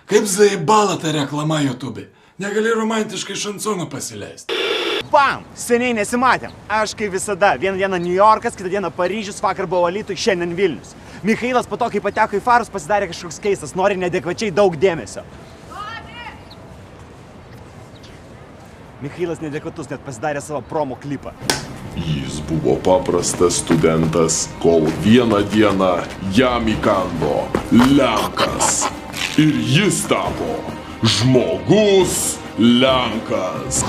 Kaip zaibala ta reklama YouTube. Negali romantiškai šansonų pasileisti. Bam! Seniai nesimatėm. Aš kaip visada. Vieną dieną New Yorkas, kitą dieną Paryžius, vakar buvo Alytui, šiandien Vilnius. Michailas po to, kai pateko į farus, pasidarė kažkoks keistas, nori neadekvačiai daug dėmesio. Michailas neadekvatus, net pasidarė savo promo klipą. Jis buvo paprastas studentas, kol vieną dieną jam įkando Lenkas. Ir jis tapo žmogus Lenkas.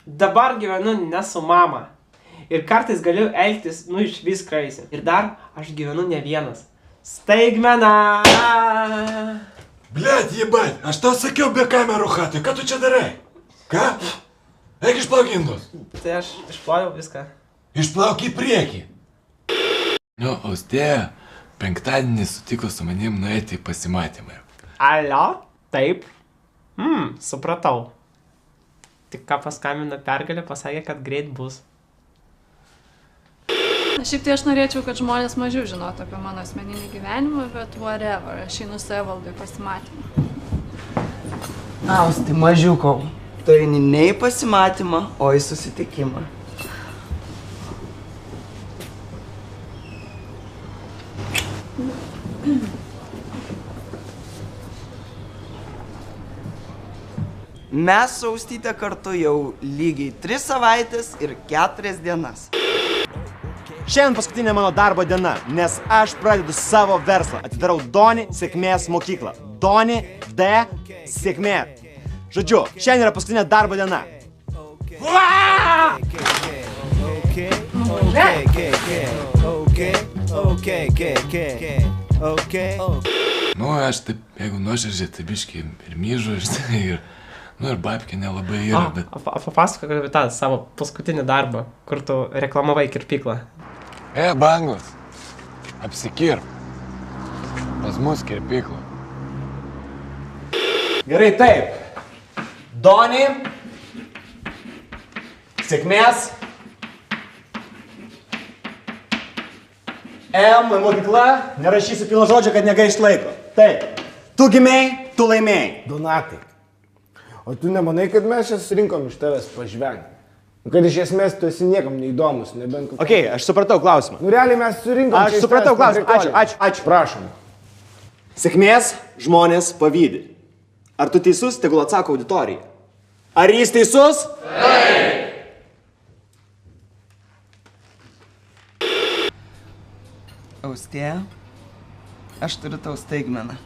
Dabar gyvenu ne su mama. Ir kartais galiu elgtis, išvis crazy. Ir dar aš gyvenu ne vienas. Staigmena! Blet, jebat, aš tau sakiau be kamerų chatui, ką tu čia darai? Ką? Eik išplauk indus. Tai aš išplojau viską. Išplauk į priekį. Nu, Austėja, penktadienį sutiko su manim nueiti į pasimatymą. Alio? Taip. Supratau. Tik ką paskambino Pergalė, pasakė, kad greit bus. Šiaip tai aš norėčiau, kad žmonės mažiau žinotų apie mano asmeninį gyvenimą, bet whatever, aš einu savivaldai pasimatymą. Austi, mažiukau, tu eini ne į pasimatymą, o į susitikimą. Mes su Austyte kartu jau lygiai 3 savaitės ir 4 dienas. Šiandien paskutinė mano darbo diena, nes aš pradedu savo verslą. Atidarau Doni sėkmės mokyklą. Doni D sėkmė. Žodžiu, šiandien yra paskutinė darbo diena. Nu, aš taip, jeigu nuoširdžiai, tai biškai ir myžu, ir ir babkė nelabai yra, bet... Papasakok apie tą savo paskutinį darbą, kur tu reklamavai kirpyklą. Bangos, apsikirp. Pas mus kirpykla. Gerai, taip. Doni, sėkmės. Mokykla, nerašysiu pilno žodžio, kad negaišt laiko. Taip, tu gimei, tu laimėjai. Donatai, o tu nemanai, kad mes čia surinkom iš tavęs pažvengti? Kad iš esmės tu esi niekam neįdomus, nebent... Okei, aš supratau klausimą. Nu realiai mes surinkom čia iš tavęs... Aš supratau klausimą, ačiū. Prašom. Sėkmės žmonės pavydi. Ar tu teisus, tegul atsako auditorija. Ar jis teisus? Taip. Austėja, aš turiu tau staigmeną.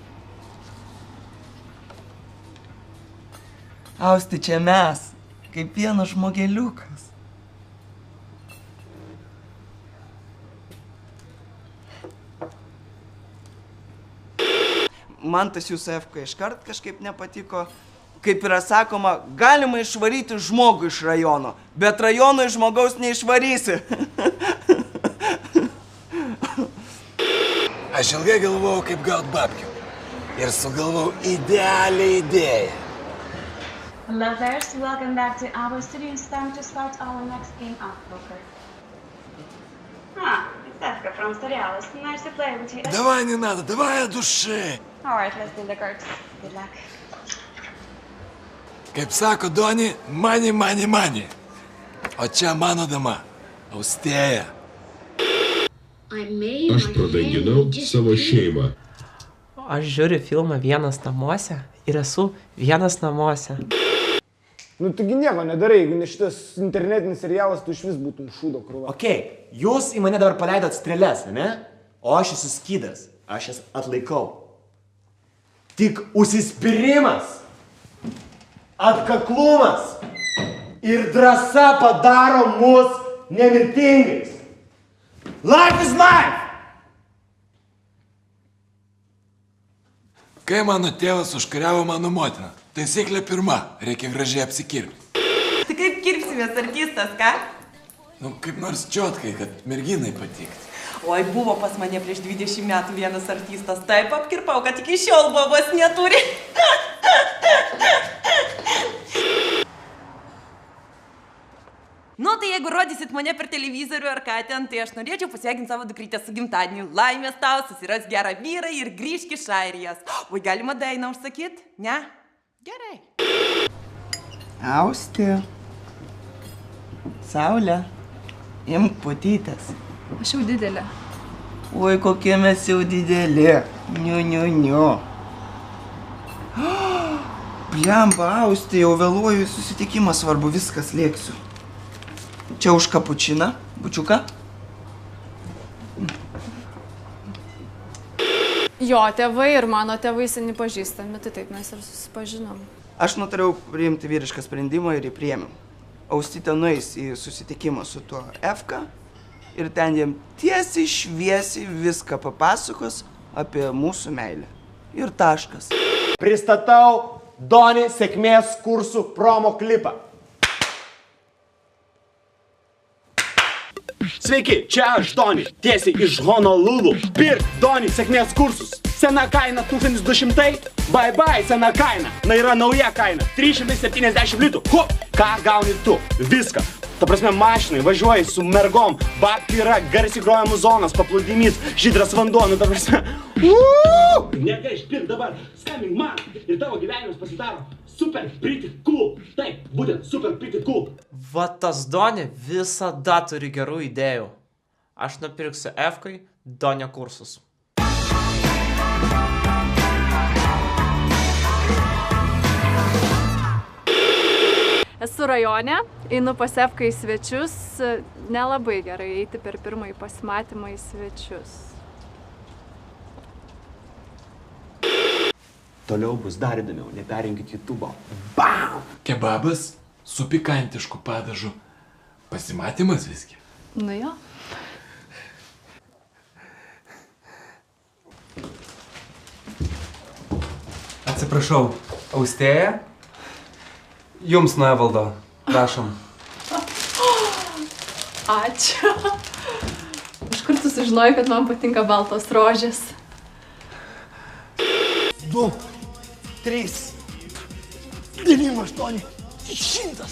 Austi, čia mes, kaip vienas žmogeliukas. Man tas jūsų F-ka iškart kažkaip nepatiko. Kaip yra sakoma, galima išvaryti žmogų iš rajono, bet rajono iš žmogaus neišvarysi. Aš ilgai galvojau, kaip gaut babkių. Ir sugalvojau idealią idėją. Hello there, so welcome back to our studio. It's time to start our next game of poker. It's Efka from Storealis. Nice to play with you. Давай, не надо, давай от души. Alright, let's do the cards. Good luck. Kaip sako Doni, money. O čia mano dama, Austėja. Aš pradanginau savo šeimą. Aš žiūriu filmą Vienas namuose ir esu vienas namuose. Nu, tugi nieko nedarai, jeigu ne šitas internetinis serialas, tu iš vis būtum šūdo krūva. Okei, jūs į mane dabar paleidot strėles, ne? O aš esu skydas, aš jas atlaikau. Tik užsispyrimas, atkaklumas ir drąsa padaro mus nemirtingais. Life is life! Kai mano tėvas užkariavo mano motiną, taisyklė pirma, reikia gražiai apsikirpti. Tai kaip kirpsimės artistas, ką? Nu, kaip nors čiotkai, kad merginai patikti. Oi, buvo pas mane prieš 20 metų vienas artistas, taip apkirpau, kad iki šiol bobos neturi. rodysit mane per televizorių ar ką ten, tai aš norėčiau pasveikinti savo dukrytę su gimtadieniu. Laimės tau, susiras gerą vyrą ir grįžk iš Airijos. Oi, galima dainą užsakyti? Ne? Gerai. Austi. Saulė. Imk putytės. Aš jau didelė. Oi, kokie mes jau dideli. Niu. Blemba, Austi, jau vėluoju į susitikimą, svarbu, viskas, lėksiu. Čia už kapučiną, bučiuką. Jo tėvai ir mano tėvai seni pažįstami, tai taip mes ir susipažinom. Aš nutariau priimti vyrišką sprendimą ir jį priėmiau. Austytė nueis į susitikimą su tuo Efka ir ten jam tiesiai šviesiai viską papasakos apie mūsų meilę. Ir taškas. Pristatau Doni sėkmės kursų promo klipą. Sveiki, čia aš Doni, tiesiai iš Honolulu. Pirk Doni sėkmės kursus. Sena kaina 1200, bye, sena kaina. Na yra nauja kaina, 370 litų. Hup, ką gauni tu? Viską. Ta prasme, mašinai, važiuoji su mergom, babkių yra, garsiai grojamų zonas, paplūdimys, žydras vanduo, nu ta prasme. Negaiš, pirk dabar, skambink man ir tavo gyvenimas pasidaro super pretty cool. Taip, būtent super pretty cool. Va tas Doni visada turi gerų idėjų. Aš nupirksiu Efkai Donio kursus. Esu rajone, einu pas Efką į svečius, nelabai gerai eiti per pirmąjį pasimatymą į svečius. Toliau bus dar įdomiau, neperinkit YouTube'o. Bam! Kebabas su pikantišku padažu. Pasimatymas visgi. Nu jo. Atsiprašau, Austėja? Jums nuo Evaldo, prašom. Ačiū. Iš kur tu sužinojai, kad man patinka baltos rožės? 2, 3, 9, 8, 100.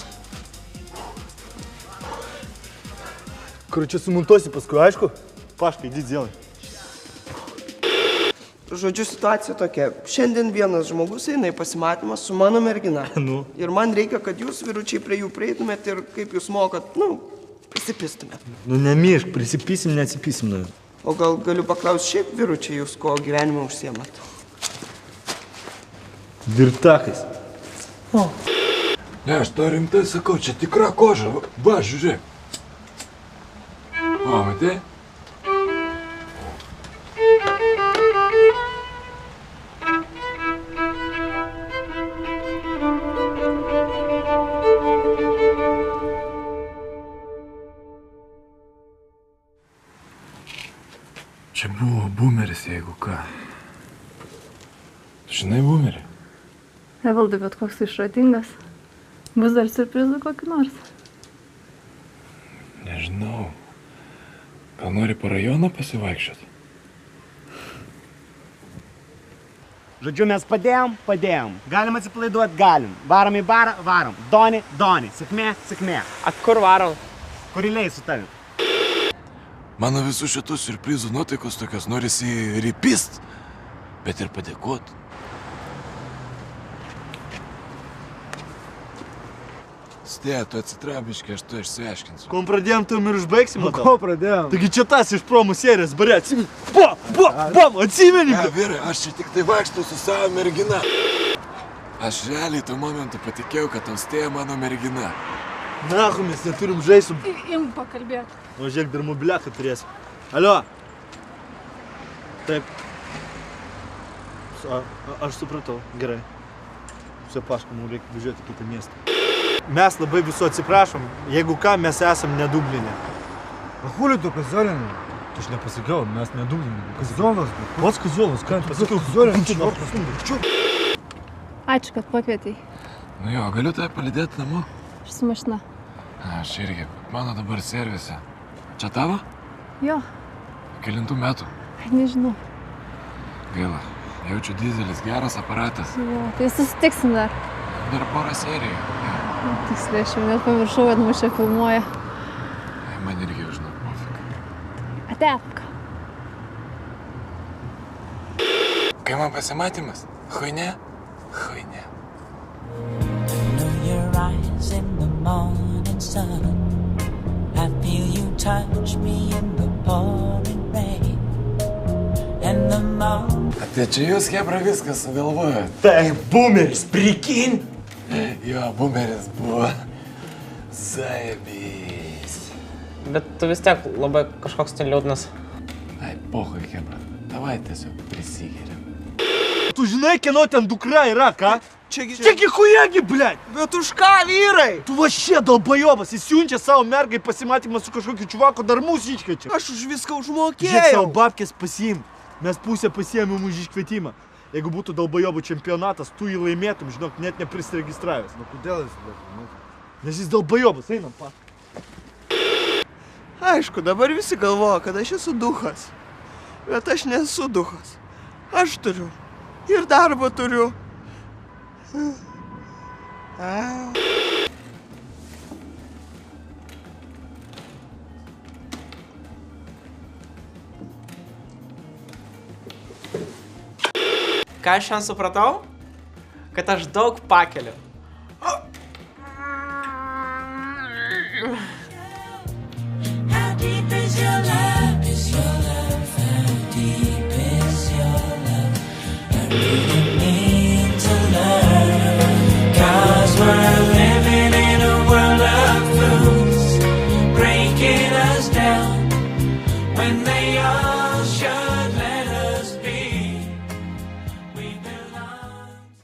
Kur čia sumontuosi paskui, aišku? Paškai, didzelai. Žodžiu, situacija tokia. Šiandien vienas žmogus eina į pasimatymą su mano mergina. Nu. Ir man reikia, kad jūs, vyručiai, prie jų prieitumėt ir kaip jūs mokat, prisipistumėt. Nu, nemyšk, prisipysim, neatsipysim. Nu. O gal galiu paklausti šiaip, vyručiai, jūs ko gyvenime užsiemat? Virtakais. Ne, aš to rimtai sakau, čia tikra koža. Va, žiūrėk. O, matai? Čia buvo bumeris, jeigu ką. Žinai bumerį? Evaldai, bet koks išradingas. Bus dar siurprizų kokį nors. Nežinau. Gal nori po rajoną pasivaikščioti? Žodžiu, mes padėjom. Galim atsipalaiduot, galim. Varom į barą, varom. Doni. Sėkmė. A kur varom? Kur įleis su tavim? Mano visų šitų siurprizų nuotaikos tokios norisi ir įpist, bet ir padėkot. Stėja, tu atsitrabiškai, aš tu išsiaiškinsiu. Kom pradėjom, tam ir užbaigsim. Ko pradėjom? Taigi čia tas iš promo serijos, barė, atsimeni. Bom, atsimeni. Ne, vyrai, aš čia tik tai vaikštau su savo mergina. Aš realiai tuo momentu patikėjau, kad Austėja mano mergina. Nahu, mes neturim žaisų. Im pakalbėti. O žiūrėk, dar mobiliaką turėsim. Alio. Taip. Aš supratau, gerai. Все, Paška, mums reikia važiuoti į kitą miestą. Mes labai visų atsiprašom, jeigu ką, mes esam ne Dubline. А хули tu Kaziolinai? Tu aš nepasakiau, mes ne Dubline. Kaziolas, Pats Kaziolas, ką pasakiau? Kaziolinai, Ačiū, kad pakvietei. Nu jo, galiu tave palydėti namo? Aš su mašina. Aš irgi, mano dabar servise. Čia tavo? Jo, Kelintų metų? nežinau. Gaila, jaučiu dizelis, geras aparatas. Jo, tai susitiksim dar. Dar porą serijų. Tiksliai, aš jau net pamiršau, kad mus čia filmuoja. Man irgi žinau, pofik. Atepka. Kai man pasimatymas? Chuine? Chuine. Your eyes in the morning sun. I feel you touch me in the pouring rain. And the moon. Tai čia jūs, Hebra, viską sugalvojot. Tai bumeris, prikin. Jo, bumeris buvo. Zaibys. Bet tu vis tiek labai kažkoks ten liūdnas. Ai, pohoj, Hebra. Davai tiesiog prisigeriam. Tu žinai, kieno ten dukra yra, ką? Čiagi... Čiagi chujagi, blėt! Bet už ką, vyrai? Tu va šie dalbajobas, jis siunčia savo mergai pasimatymą su kažkokiu čuvaku, dar mūsų iškviečia. Aš už viską Žiūrėk, užmokėjau. savo babkės pasiim. Mes pusę pasiėmėm už iškvietimą. Jeigu būtų dalbajobų čempionatas, tu jį laimėtum, žinok, net neprisiregistravęs. Nu, kodėl jis, blėt? Nes jis dalbajobas, einam, pa. Aišku, dabar visi galvoja, kad aš esu duchas. Bet aš nesu duchas. Aš turiu. Ir darbą turiu. Ką aš šiandien supratau? Kad aš daug pakeliu.